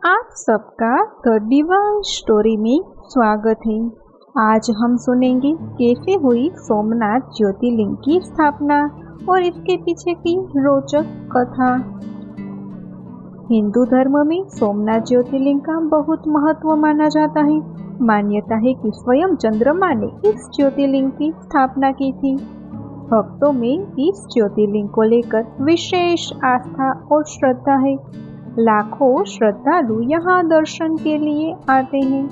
आप सबका the divine story में स्वागत है। आज हम सुनेंगे कैसे हुई सोमनाथ ज्योतिर्लिंग की स्थापना और इसके पीछे की रोचक कथा। हिंदू धर्म में सोमनाथ ज्योतिर्लिंग का बहुत महत्व माना जाता है। मान्यता है कि स्वयं चंद्रमा ने इस ज्योतिर्लिंग की स्थापना की थी। भक्तों में इस ज्योतिर्लिंग को लेकर विशेष आस्था और श्रद्धा है। लाखों श्रद्धालु यहाँ दर्शन के लिए आते हैं।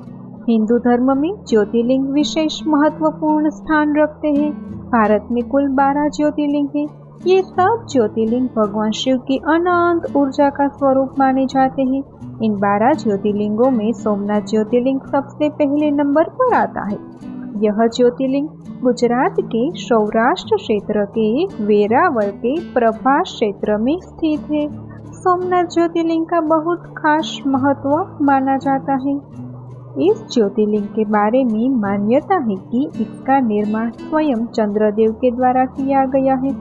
हिंदू धर्म में ज्योतिर्लिंग विशेष महत्वपूर्ण स्थान रखते हैं। भारत में कुल 12 ज्योतिर्लिंग हैं। ये सब ज्योतिर्लिंग भगवान शिव की अनंत ऊर्जा का स्वरूप माने जाते हैं। इन 12 ज्योतिर्लिंगों में सोमनाथ ज्योतिर्लिंग सबसे पहले नंबर पर आता है। यह ज्योतिर्लिंग गुजरात के सौराष्ट्र क्षेत्र के वेरावल के प्रभास क्षेत्र में स्थित है। सोमनाथ ज्योतिर्लिंग का बहुत खास महत्व माना जाता है। इस ज्योतिर्लिंग के बारे में मान्यता है कि इसका निर्माण स्वयं चंद्रदेव के द्वारा किया गया है।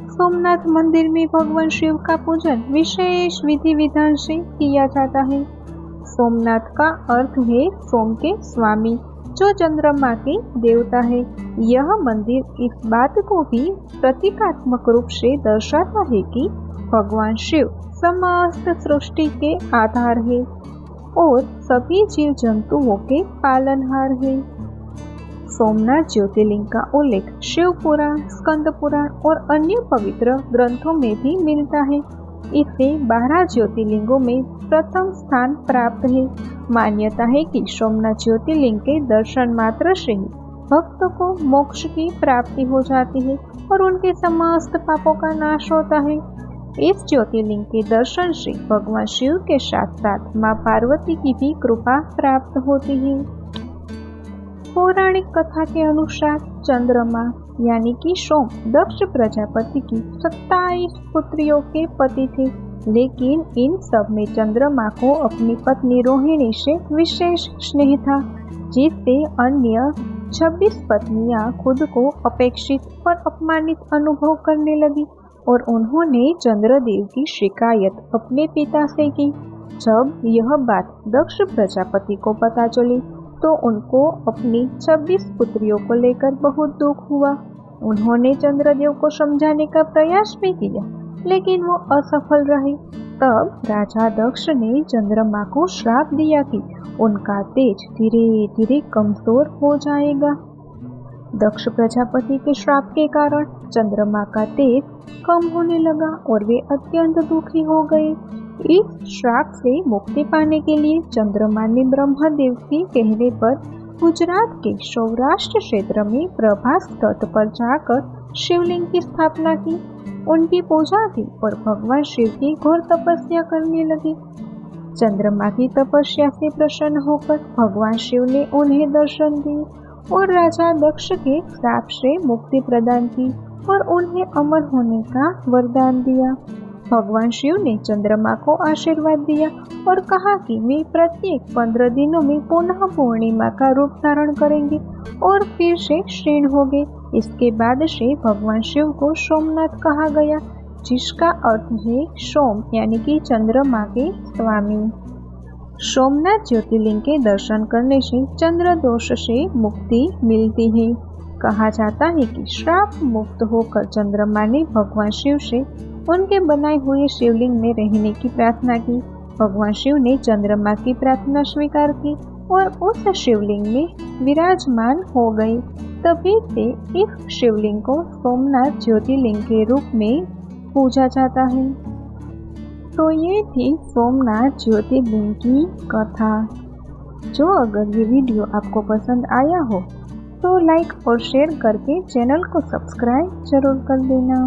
सोमनाथ मंदिर में भगवान शिव का पूजन विशेष विधि विधान से किया जाता है। सोमनाथ का अर्थ है सोम के स्वामी, जो चंद्रमा के देवता है। यह मंदिर इस बात को भी प्रतीकात्मक रूप से दर्शाता है कि भगवान शिव समस्त सृष्टि के आधार है और सभी जीव जंतुओं के पालनहार है। सोमनाथ ज्योतिर्लिंग का उल्लेख शिव पुराण, स्कंद पुराण और अन्य पवित्र ग्रंथों में भी मिलता है। इसे 12 ज्योतिर्लिंगों में प्रथम स्थान प्राप्त है। मान्यता है कि सोमनाथ ज्योतिर्लिंग के दर्शन मात्र से ही भक्त को मोक्ष की प्राप्ति हो जाती है और उनके समस्त पापों का नाश होता है। इस ज्योतिर्लिंग के दर्शन से भगवान शिव के साथ साथ माँ पार्वती की भी कृपा प्राप्त होती है। पौराणिक कथा के अनुसार चंद्रमा यानी कि सोम दक्ष प्रजापति की 27 पुत्रियों के पति थे, लेकिन इन सब में चंद्रमा को अपनी पत्नी रोहिणी से विशेष स्नेह था, जिससे अन्य 26 पत्नियां खुद को अपेक्षित और अपमानित अनुभव करने लगी और उन्होंने चंद्रदेव की शिकायत अपने पिता से की। जब यह बात दक्ष प्रजापति को पता चली तो उनको अपनी 26 पुत्रियों को लेकर बहुत दुख हुआ। उन्होंने चंद्रदेव को समझाने का प्रयास भी किया, लेकिन वो असफल रहे। तब राजा दक्ष ने चंद्रमा को श्राप दिया कि उनका तेज धीरे धीरे कमजोर हो जाएगा। दक्ष प्रजापति के श्राप के कारण चंद्रमा का तेज कम होने लगा और वे अत्यंत दुखी हो गए। इस श्राप से मुक्ति पाने के लिए चंद्रमा ने ब्रह्मदेव के कहने पर गुजरात के सौराष्ट्र क्षेत्र में प्रभास तट पर जाकर शिवलिंग की स्थापना की। उनकी पूजा की और भगवान शिव की घोर तपस्या करने लगे। चंद्रमा की तपस्या से प्रसन्न होकर भगवान शिव ने उन्हें दर्शन दिए और राजा दक्ष के श्राप से मुक्ति प्रदान की और उन्हें अमर होने का वरदान दिया। भगवान शिव ने चंद्रमा को आशीर्वाद दिया और कहा कि वे प्रत्येक 15 दिनों में पुनः पूर्णिमा का रूप धारण करेंगे और फिर से क्षीण होंगे। इसके बाद से भगवान शिव को सोमनाथ कहा गया, जिसका अर्थ है सोम यानी कि चंद्रमा के स्वामी। सोमनाथ ज्योतिर्लिंग के दर्शन करने से चंद्र दोष से मुक्ति मिलती है। कहा जाता है कि श्राप मुक्त होकर चंद्रमा ने भगवान शिव से उनके बनाए हुए शिवलिंग में रहने की प्रार्थना की। भगवान शिव ने चंद्रमा की प्रार्थना स्वीकार की और उस शिवलिंग में विराजमान हो गए। तभी से इस शिवलिंग को सोमनाथ ज्योतिर्लिंग के रूप में पूजा जाता है। तो ये थी सोमनाथ ज्योतिर्लिंग की कथा। जो अगर ये वीडियो आपको पसंद आया हो तो लाइक और शेयर करके चैनल को सब्सक्राइब जरूर कर देना।